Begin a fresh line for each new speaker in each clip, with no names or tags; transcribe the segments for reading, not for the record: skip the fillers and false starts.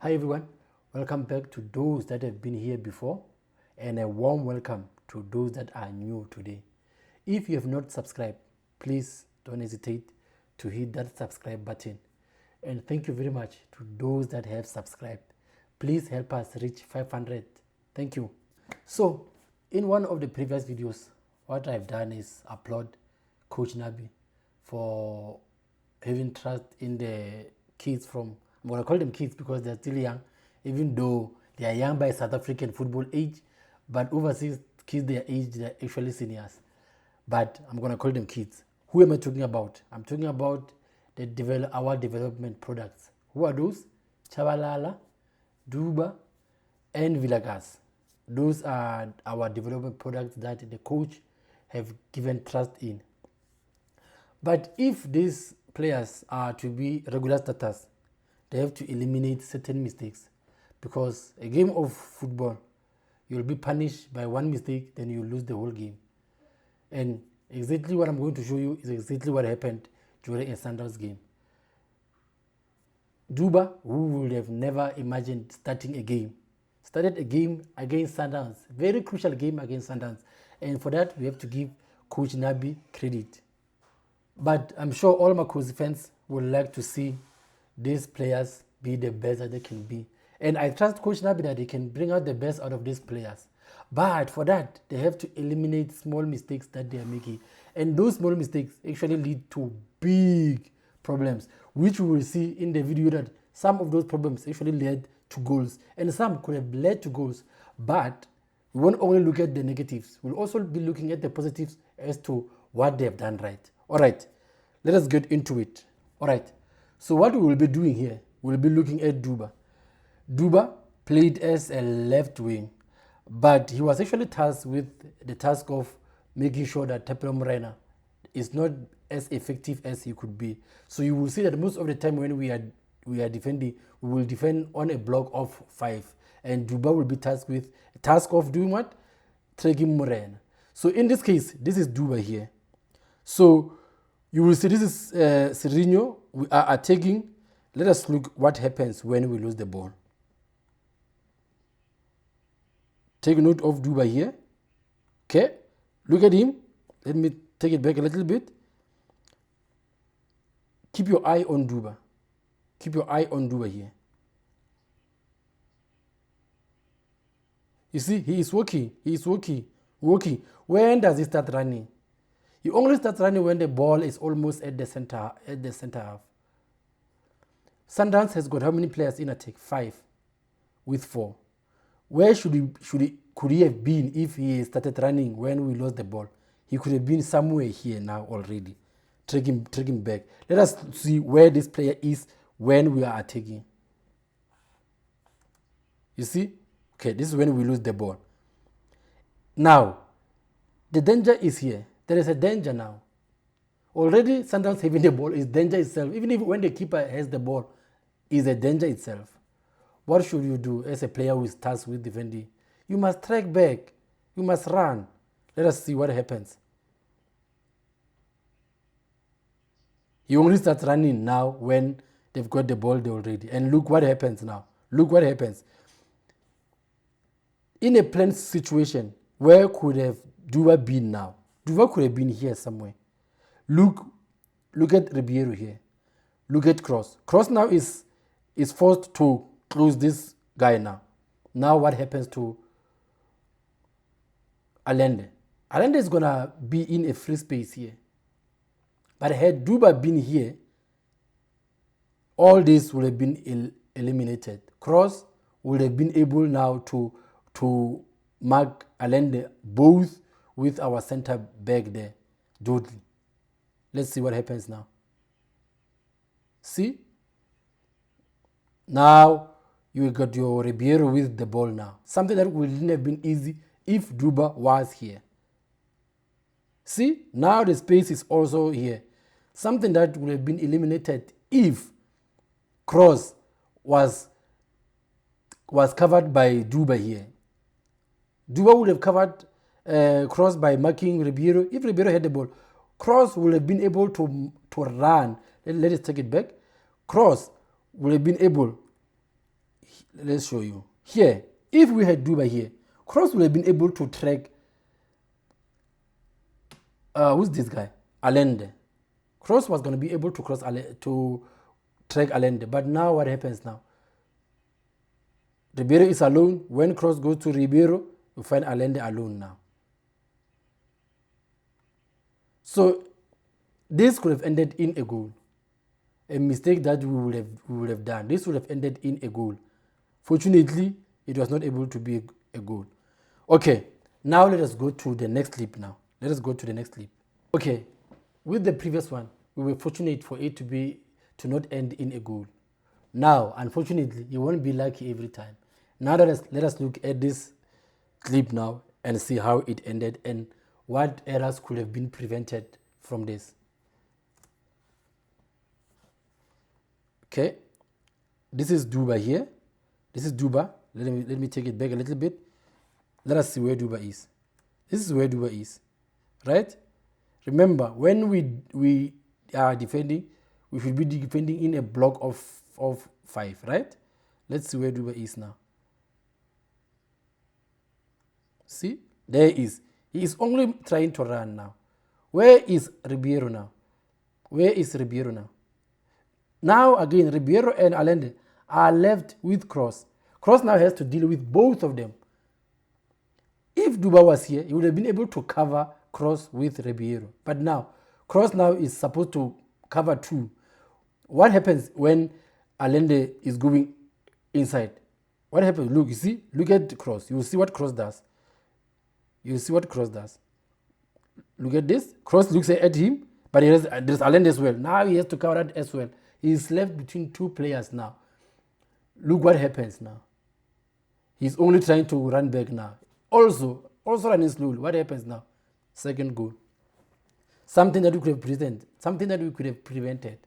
Hi everyone, welcome back to those that have been here before, and a warm welcome to those that are new today. If you have not subscribed, please don't hesitate to hit that subscribe button. And thank you very much to those that have subscribed. Please help us reach 500. Thank you. So, in one of the previous videos, what I've done is applaud Coach Nabi for having trust in the kids from, I'm going to call them kids because they're still young, even though they are young by South African football age, but overseas kids, their age, they're actually seniors. But I'm going to call them kids. Who am I talking about? I'm talking about our development products. Who are those? Chabalala, Duba, and Villagas. Those are our development products that the coach have given trust in. But if these players are to be regular starters, they have to eliminate certain mistakes, because a game of football, you'll be punished by one mistake, then you lose the whole game. And exactly what I'm going to show you is exactly what happened during a Sundowns game. Duba, who would have never imagined starting a game, started a game against Sundowns, very crucial game against Sundowns, and for that we have to give Coach Nabi credit. But I'm sure all Makosi fans would like to see these players be the best that they can be. And I trust Coach Nabi that he can bring out the best out of these players. But for that, they have to eliminate small mistakes that they are making. And those small mistakes actually lead to big problems, which we will see in the video that some of those problems actually led to goals. And some could have led to goals. But we won't only look at the negatives. We'll also be looking at the positives as to what they have done right. All right, let us get into it. All right, so what we will be doing here, we'll be looking at Duba. Duba played as a left wing, but he was actually tasked with the task of making sure that Tapelo Morena is not as effective as he could be. So you will see that most of the time when we are defending, we will defend on a block of 5, and Duba will be tasked with a task of doing what? Tracking Morena. So in this case, this is Duba here. So you will see this is Serginho. We are attacking. Let us look what happens when we lose the ball. Take note of Duba here. Okay, look at him. Let me take it back a little bit. Keep your eye on Duba. Keep your eye on Duba here. You see, he is walking. He is walking. When does he start running? He only starts running when the ball is almost at the center half. Sundowns has got how many players in attack? 5 with 4. Where could he have been if he started running when we lost the ball? He could have been somewhere here now already, tracking back. Let us see where this player is when we are attacking. You see? Okay, this is when we lose the ball. Now, the danger is here. There is a danger now. Already, Sundowns having the ball is danger itself. Even if when the keeper has the ball, is a danger itself. What should you do as a player who is tasked with defending? You must track back. You must run. Let us see what happens. He only starts running now when they've got the ball there already. And look what happens now. Look what happens. In a planned situation, where could have Duba been now? Duba could have been here somewhere. Look at Ribeiro here. Look at Cross. Cross now is forced to close this guy now. Now what happens to Allende? Allende is going to be in a free space here. But had Duba been here, all this would have been eliminated. Cross would have been able now to mark Allende both with our center back there, Dudley. Let's see what happens now. See? Now you got your Ribeiro with the ball now. Something that wouldn't have been easy if Duba was here. See? Now the space is also here. Something that would have been eliminated if Cross was covered by Duba here. Duba would have covered Cross by marking Ribeiro. If Ribeiro had the ball, Cross would have been able to run. Let us take it back. Cross would have been able let's show you. Here, if we had Duba here, Cross would have been able to track, who's this guy? Allende. Cross was going to be able to track Allende. But now what happens now? Ribeiro is alone. When Cross goes to Ribeiro, you find Allende alone now. So this could have ended in a goal. A mistake that we would have done. This would have ended in a goal. Fortunately, it was not able to be a goal. Okay, now let us go to the next clip now. Let us go to the next clip. Okay, with the previous one, we were fortunate for it to not end in a goal. Now, unfortunately, you won't be lucky every time. Now let us look at this clip now and see how it ended and what errors could have been prevented from this. Okay, this is Duba here. This is Duba. Let me take it back a little bit. Let us see where Duba is. This is where Duba is, right? Remember, when we are defending, we should be defending in a block of 5, right? Let's see where Duba is now. See, there is. He is only trying to run now. Where is Ribeiro now? Where is Ribeiro now? Now again, Ribeiro and Allende are left with Cross. Cross now has to deal with both of them. If Duba was here, he would have been able to cover Cross with Ribeiro. But now, Cross now is supposed to cover 2. What happens when Allende is going inside? What happens? Look, you see? Look at Cross. You will see what Cross does. You will see what Cross does. Look at this. Cross looks at him, but there's Allende as well. Now he has to cover that as well. He is left between 2 players now. Look what happens now. He's only trying to run back now. Also running slowly. What happens now? Second goal. Something that we could have prevented.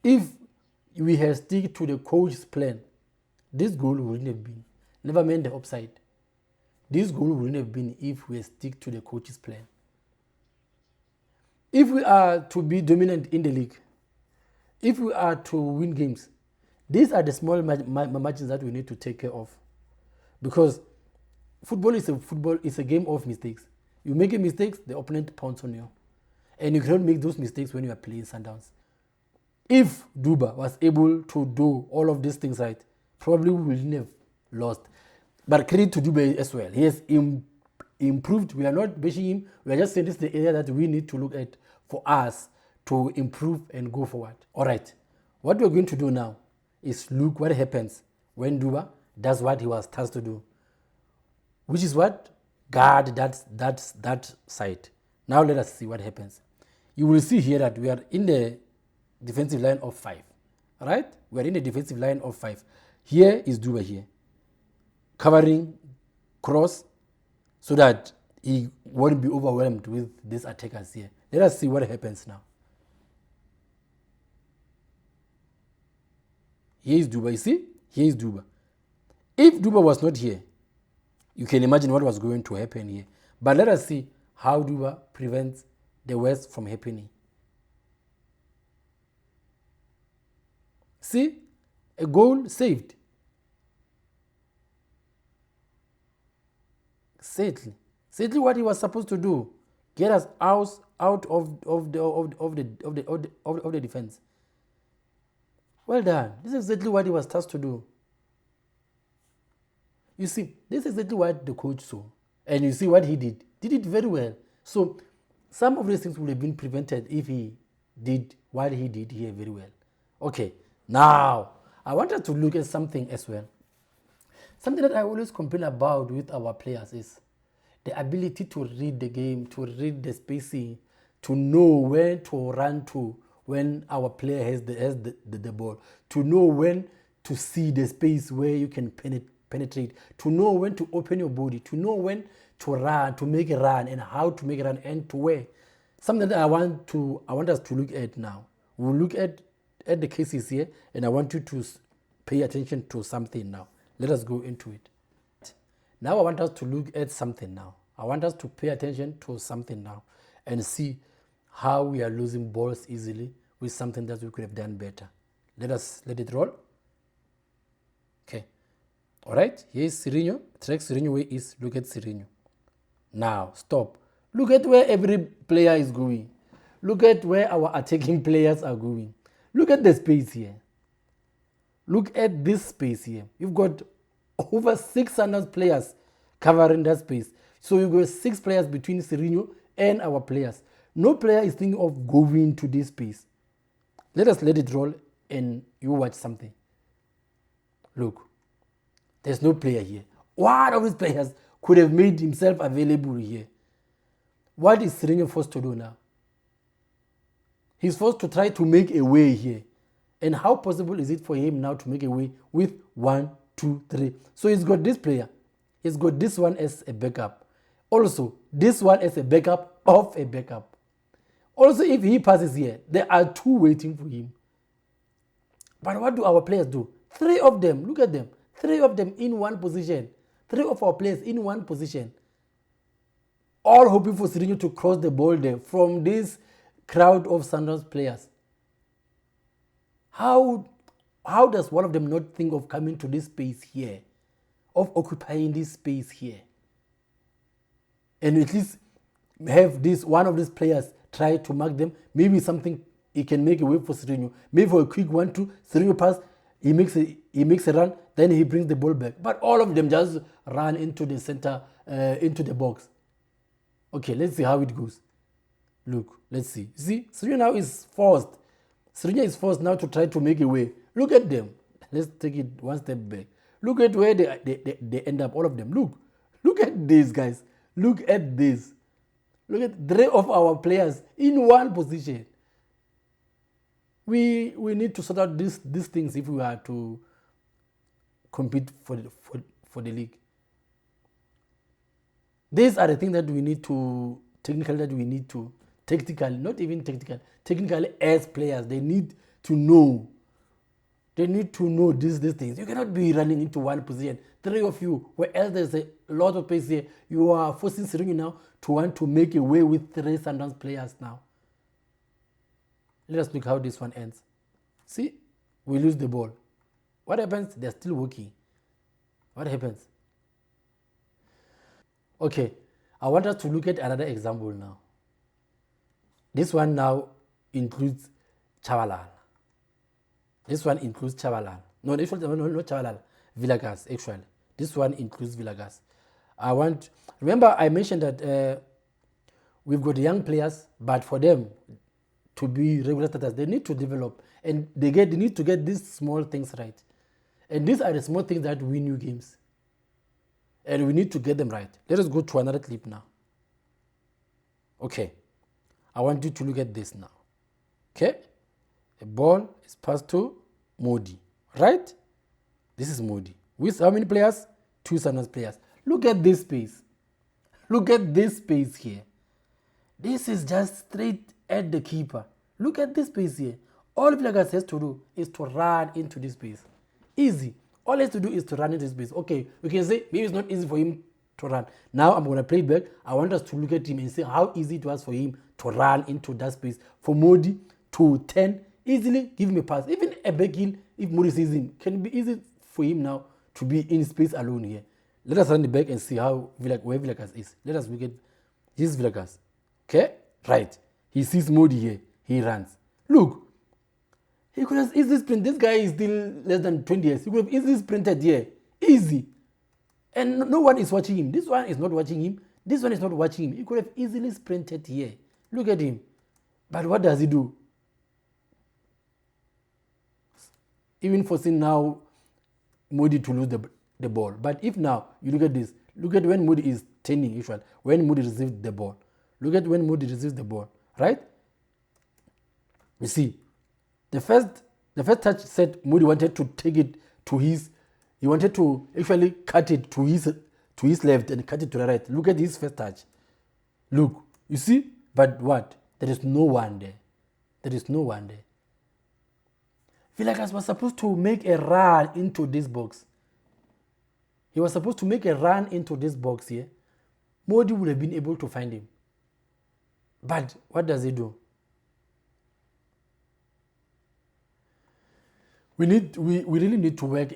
If we had stick to the coach's plan, this goal wouldn't have been. Never mind the offside. This goal wouldn't have been if we stick to the coach's plan. If we are to be dominant in the league, if we are to win games, these are the small margins that we need to take care of. Because football is a game of mistakes. You make a mistake, the opponent pounds on you. And you cannot make those mistakes when you are playing Sundowns. If Duba was able to do all of these things right, probably we wouldn't have lost. But credit to Duba as well. He has improved. We are not bashing him. We are just saying this is the area that we need to look at for us to improve and go forward. All right. What we're going to do now is look what happens when Duba does what he was tasked to do, which is what? Guard that side. Now let us see what happens. You will see here that we are in the defensive line of 5. Right? We are in the defensive line of 5. Here is Duba here, covering Cross so that he won't be overwhelmed with these attackers here. Let us see what happens now. Here is Duba, you see? Here is Duba. If Duba was not here, you can imagine what was going to happen here. But let us see how Duba prevents the worst from happening. See? A goal saved. Exactly what he was supposed to do. Get us out of the defense. Well done. This is exactly what he was tasked to do. You see, this is exactly what the coach saw. And you see what he did. Did it very well. So some of these things would have been prevented if he did what he did here very well. Okay, now I want us to look at something as well. Something that I always complain about with our players is the ability to read the game, to read the spacing, to know where to run to when our player has the ball, to know when to see the space where you can penetrate, to know when to open your body, to know when to run, to make a run, and how to make a run and to where. Something that I want us to look at now. We'll look at the cases here, and I want you to pay attention to something now. Let us go into it. Now I want us to look at something now. I want us to pay attention to something now and see how we are losing balls easily with something that we could have done better. Let it roll. Okay. All right, here's Sirino. Track Sirino where is. Look at Sirino. Now, stop. Look at where every player is going. Look at where our attacking players are going. Look at the space here. Look at this space here. You've got over 600 players covering that space. So you've got 6 players between Sirino and our players. No player is thinking of going to this space. Let us let it roll and you watch something. Look, there's no player here. One of these players could have made himself available here. What is Sirino forced to do now? He's forced to try to make a way here. And how possible is it for him now to make a way with 1, 2, 3? So he's got this player. He's got this one as a backup. Also, this one as a backup of a backup. Also, if he passes here, there are 2 waiting for him. But what do our players do? 3 of them, look at them. 3 of them in one position. 3 of our players in one position. All hoping for Sirino to cross the ball there from this crowd of Sundowns players. How does one of them not think of coming to this space here, of occupying this space here, and at least have this one of these players try to mark them? Maybe something he can make a way for Sirino. Maybe for a quick 1-2, Sirino pass, he makes a run, then he brings the ball back. But all of them just run into the center, into the box. Okay, let's see how it goes. Look, let's see. See, Sirino now is forced. Sirino is forced now to try to make a way. Look at them. Let's take it one step back. Look at where they end up, all of them. Look at this, guys. Look at this. Look at 3 of our players in one position. We need to sort out these things if we are to compete for the league. These are the things that we need to, technically as players, they need to know. They need to know these things. You cannot be running into one position, 3 of you, whereas there's a lot of space here. You are forcing Sirino now to want to make a way with 3 Sundowns players now. Let us look how this one ends. See, we lose the ball. What happens? They're still working. What happens? Okay, I want us to look at another example now. This one now includes Chabalala. This one includes Chabalala. No, not Chabalala. Villagas, actually. This one includes Villagas. Remember I mentioned that we've got young players, but for them to be regular starters, they need to develop. And they need to get these small things right. And these are the small things that win you games. And we need to get them right. Let us go to another clip now. Okay. I want you to look at this now. Okay? The ball is passed to Modi. Right? This is Modi. With how many players? 2 Sundowns players. Look at this space. Look at this space here. This is just straight at the keeper. Look at this space here. All Villagas has to do is to run into this space. Easy. All he has to do is to run into this space. Okay, we can say maybe it's not easy for him to run. Now I'm going to play back. I want us to look at him and see how easy it was for him to run into that space. For Modi to 10, easily give him a pass. Even a back heel, if Modi sees him, can be easy for him now to be in space alone here. Let us run the back and see how where Villagas is. Let us look at this Villagas. Okay? Right. He sees Modi here. He runs. Look. He could have easily sprinted. This guy is still less than 20 years. He could have easily sprinted here. Easy. And no one is watching him. This one is not watching him. This one is not watching him. He could have easily sprinted here. Look at him. But what does he do? Even forcing now Modi to lose the ball. But if now you look at this, look at when Modi is turning usually, when Modi receives the ball. Look at when Modi receives the ball, right? You see, the first touch said Modi wanted to take it to he wanted to actually cut it to his left and cut it to the right. Look at his first touch. Look, you see, but what? There is no one there. There is no one there. Villagas was supposed to make a run into this box. He was supposed to make a run into this box here. Modi would have been able to find him. But what does he do? We really need to work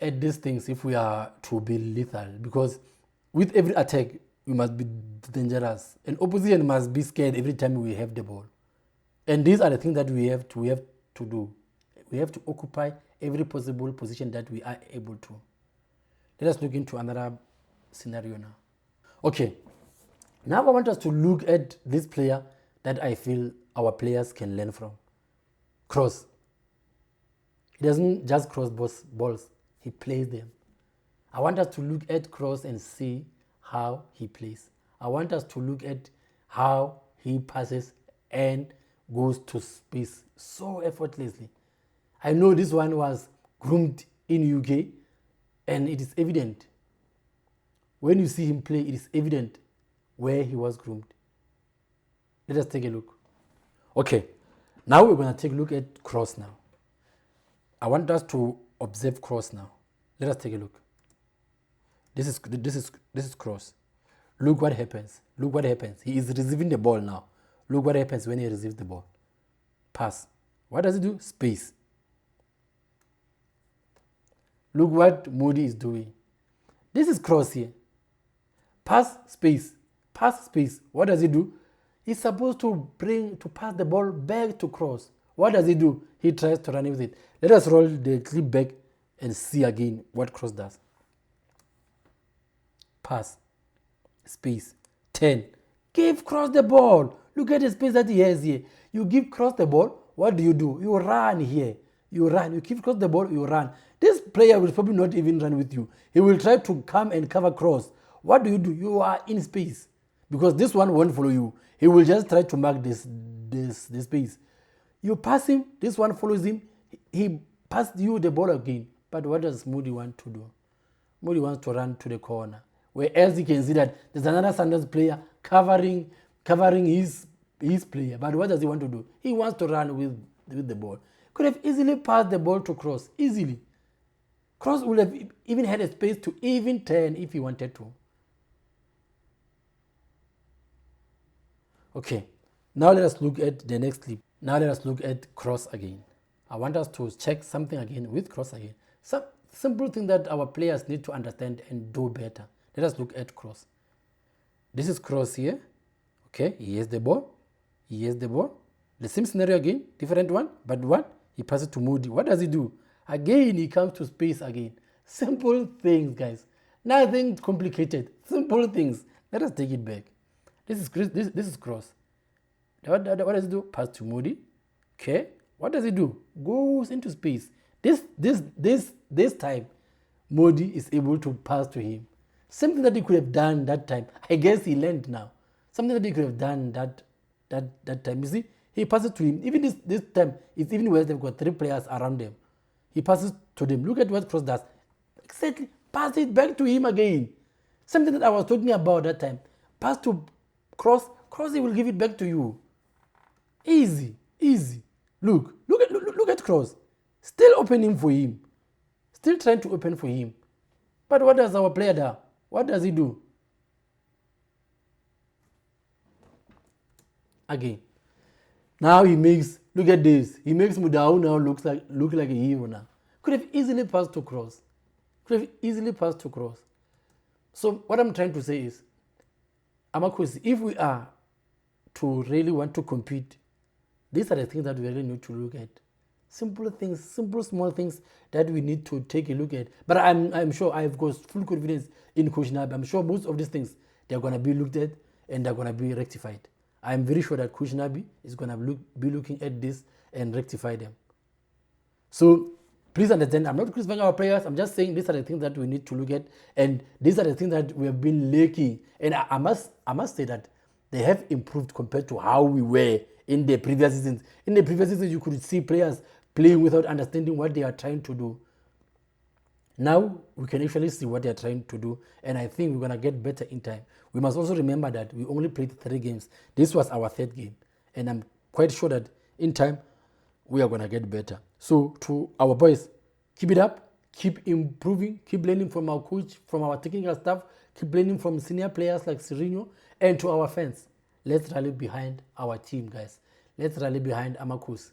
at these things if we are to be lethal, because with every attack we must be dangerous, and opposition must be scared every time we have the ball. And these are the things that we have to do. We have to occupy every possible position that we are able to. Let us look into another scenario now. Okay, now I want us to look at this player that I feel our players can learn from. Cross. He doesn't just cross balls, he plays them. I want us to look at Cross and see how he plays. I want us to look at how he passes and goes to space so effortlessly. I know this one was groomed in UK, and it is evident. When you see him play, it is evident where he was groomed. Let us take a look. Okay, now we're going to take a look at Cross now. I want us to observe Cross now. Let us take a look. This is Cross. Look what happens. Look what happens. He is receiving the ball now. Look what happens when he receives the ball. Pass. What does he do? Space. Look what Moody is doing. This is Cross here. Pass, space. Pass, space. What does he do? He's supposed to pass the ball back to Cross. What does he do? He tries to run with it. Let us roll the clip back and see again what Cross does. Pass. Space. 10. Give Cross the ball. Look at the space that he has here. You give Cross the ball. What do? You run here. You run. You give Cross the ball. You run. This player will probably not even run with you. He will try to come and cover Cross. What do? You are in space. Because this one won't follow you. He will just try to mark this space. You pass him. This one follows him. He passed you the ball again. But what does Moody want to do? Moody wants to run to the corner. Whereas you can see that there's another Sanders player covering his player. But what does he want to do? He wants to run with the ball. Could have easily passed the ball to Cross. Easily. Cross would have even had a space to even turn if he wanted to. Okay. Now let us look at the next clip. Now let us look at Cross again. I want us to check something again with Cross again. Some simple thing that our players need to understand and do better. Let us look at Cross. This is Cross here. Okay, he has the ball. He has the ball. The same scenario again, different one. But what? He passes to Moody. What does he do? Again, he comes to space again. Simple things, guys. Nothing complicated. Simple things. Let us take it back. This is Cross. What does he do? Pass to Moody. Okay. What does he do? Goes into space. This time, Moody is able to pass to him. Something that he could have done that time. I guess he learned now. Something that he could have done that time. You see, he passes to him. Even this time, it's even worse. They've got 3 players around them. He passes to them. Look at what Cross does. Exactly. Pass it back to him again. Something that I was talking about that time. Pass to Cross. Cross, he will give it back to you. Easy. Easy. Look at Cross. Still opening for him. Still trying to open for him. But what does our player do? What does he do? Again. Now he makes, look at this. He makes Mudau now look like a hero now. Could have easily passed to Cross. So what I'm trying to say is, Amakosi, if we are to really want to compete, these are the things that we really need to look at. Simple things, simple small things that we need to take a look at. But I'm sure I've got full confidence in Coach Nabi. I'm sure most of these things, they're going to be looked at and they're going to be rectified. I'm very sure that Coach Nabi is going to be looking at this and rectify them. So please understand, I'm not criticizing our players. I'm just saying these are the things that we need to look at, and these are the things that we have been lacking. And I must say that they have improved compared to how we were in the previous seasons. In the previous seasons, you could see players playing without understanding what they are trying to do. Now we can actually see what they are trying to do, and I think we're going to get better in time. We must also remember that we only played 3 games. This was our 3rd game, and I'm quite sure that in time we are going to get better. So to our boys, keep it up, keep improving, keep learning from our coach, from our technical staff, keep learning from senior players like Serino, and to our fans, let's rally behind our team, guys. Let's rally behind Amakus.